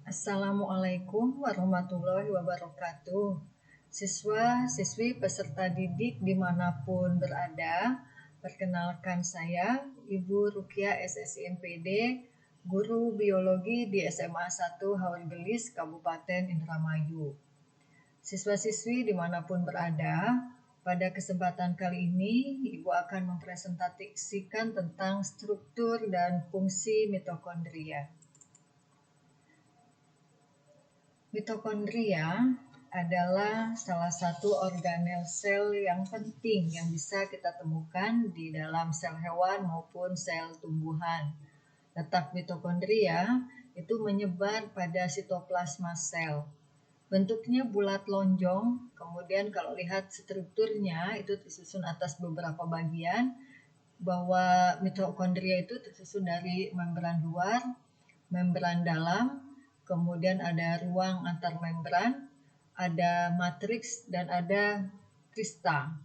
Assalamualaikum warahmatullahi wabarakatuh. Siswa-siswi peserta didik dimanapun berada, perkenalkan saya Ibu Rukia SSI MPD, Guru Biologi di SMA 1 Haurgelis, Kabupaten Indramayu. Siswa-siswi dimanapun berada, pada kesempatan kali ini Ibu akan mempresentasikan tentang struktur dan fungsi mitokondria. Mitokondria adalah salah satu organel sel yang penting yang bisa kita temukan di dalam sel hewan maupun sel tumbuhan. Letak mitokondria itu menyebar pada sitoplasma sel. Bentuknya bulat lonjong, kemudian kalau lihat strukturnya itu tersusun atas beberapa bagian, bahwa mitokondria itu tersusun dari membran luar, membran dalam, kemudian ada ruang antar membran, ada matriks, dan ada krista.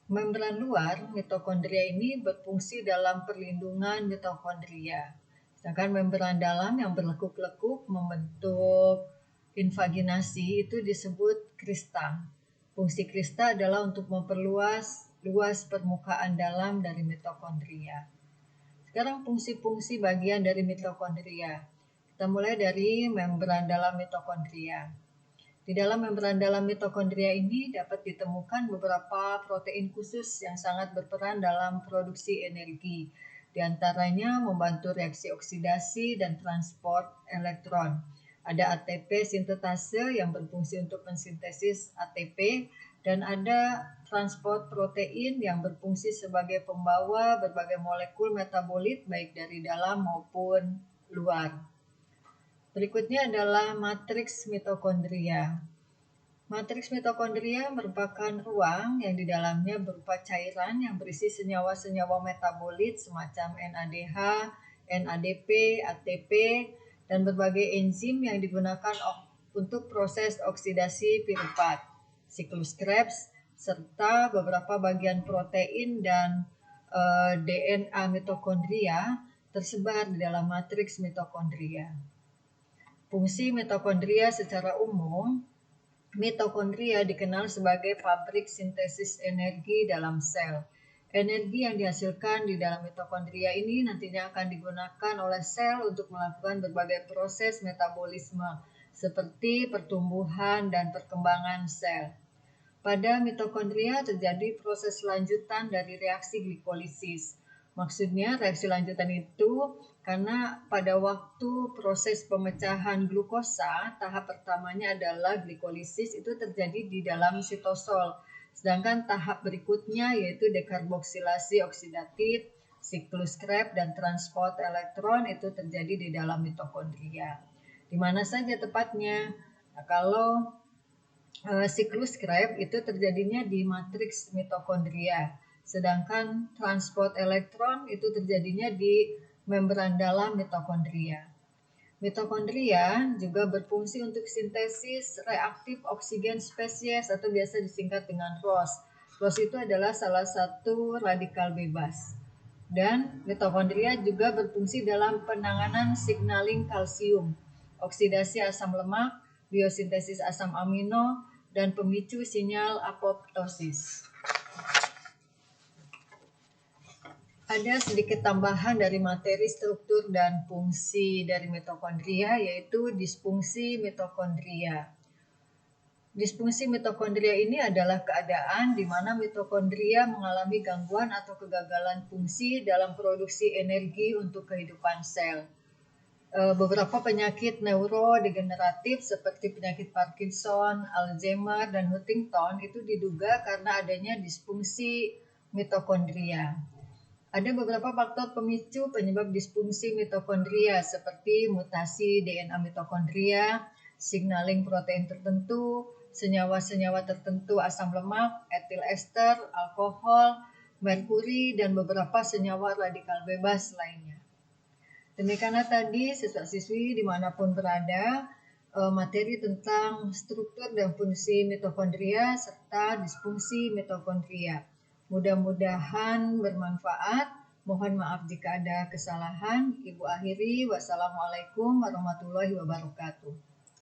Membran luar mitokondria ini berfungsi dalam perlindungan mitokondria. Sedangkan membran dalam yang berlekuk-lekuk membentuk invaginasi itu disebut krista. Fungsi krista adalah untuk memperluas luas permukaan dalam dari mitokondria. Sekarang fungsi-fungsi bagian dari mitokondria. Kita mulai dari membran dalam mitokondria. Di dalam membran dalam mitokondria ini dapat ditemukan beberapa protein khusus yang sangat berperan dalam produksi energi. Di antaranya membantu reaksi oksidasi dan transport elektron. Ada ATP sintetase yang berfungsi untuk mensintesis ATP, dan ada transport protein yang berfungsi sebagai pembawa berbagai molekul metabolit baik dari dalam maupun luar. Berikutnya adalah matriks mitokondria. Matriks mitokondria merupakan ruang yang di dalamnya berupa cairan yang berisi senyawa-senyawa metabolit semacam NADH, NADP, ATP, dan berbagai enzim yang digunakan untuk proses oksidasi piruvat, siklus Krebs, serta beberapa bagian protein dan DNA mitokondria tersebar di dalam matriks mitokondria. Fungsi mitokondria secara umum, mitokondria dikenal sebagai pabrik sintesis energi dalam sel. Energi yang dihasilkan di dalam mitokondria ini nantinya akan digunakan oleh sel untuk melakukan berbagai proses metabolisme seperti pertumbuhan dan perkembangan sel. Pada mitokondria terjadi proses lanjutan dari reaksi glikolisis. Maksudnya reaksi lanjutan itu karena pada waktu proses pemecahan glukosa, tahap pertamanya adalah glikolisis, itu terjadi di dalam sitosol. Sedangkan tahap berikutnya yaitu dekarboksilasi oksidatif, siklus Krebs, dan transport elektron itu terjadi di dalam mitokondria. Di mana saja tepatnya? Nah, kalau siklus Krebs itu terjadinya di matriks mitokondria, sedangkan transport elektron itu terjadinya di membran dalam mitokondria. Mitokondria juga berfungsi untuk sintesis reaktif oksigen spesies atau biasa disingkat dengan ROS. ROS itu adalah salah satu radikal bebas. Dan mitokondria juga berfungsi dalam penanganan signaling kalsium, oksidasi asam lemak, biosintesis asam amino, dan pemicu sinyal apoptosis. Ada sedikit tambahan dari materi struktur dan fungsi dari mitokondria, yaitu disfungsi mitokondria. Disfungsi mitokondria ini adalah keadaan di mana mitokondria mengalami gangguan atau kegagalan fungsi dalam produksi energi untuk kehidupan sel. Beberapa penyakit neurodegeneratif seperti penyakit Parkinson, Alzheimer, dan Huntington itu diduga karena adanya disfungsi mitokondria. Ada beberapa faktor pemicu penyebab disfungsi mitokondria seperti mutasi DNA mitokondria, signaling protein tertentu, senyawa-senyawa tertentu asam lemak, etil ester, alkohol, merkuri, dan beberapa senyawa radikal bebas lainnya. Demikianlah tadi siswa-siswi dimanapun berada, materi tentang struktur dan fungsi mitokondria serta disfungsi mitokondria. Mudah-mudahan bermanfaat. Mohon maaf jika ada kesalahan. Ibu akhiri, wassalamualaikum warahmatullahi wabarakatuh.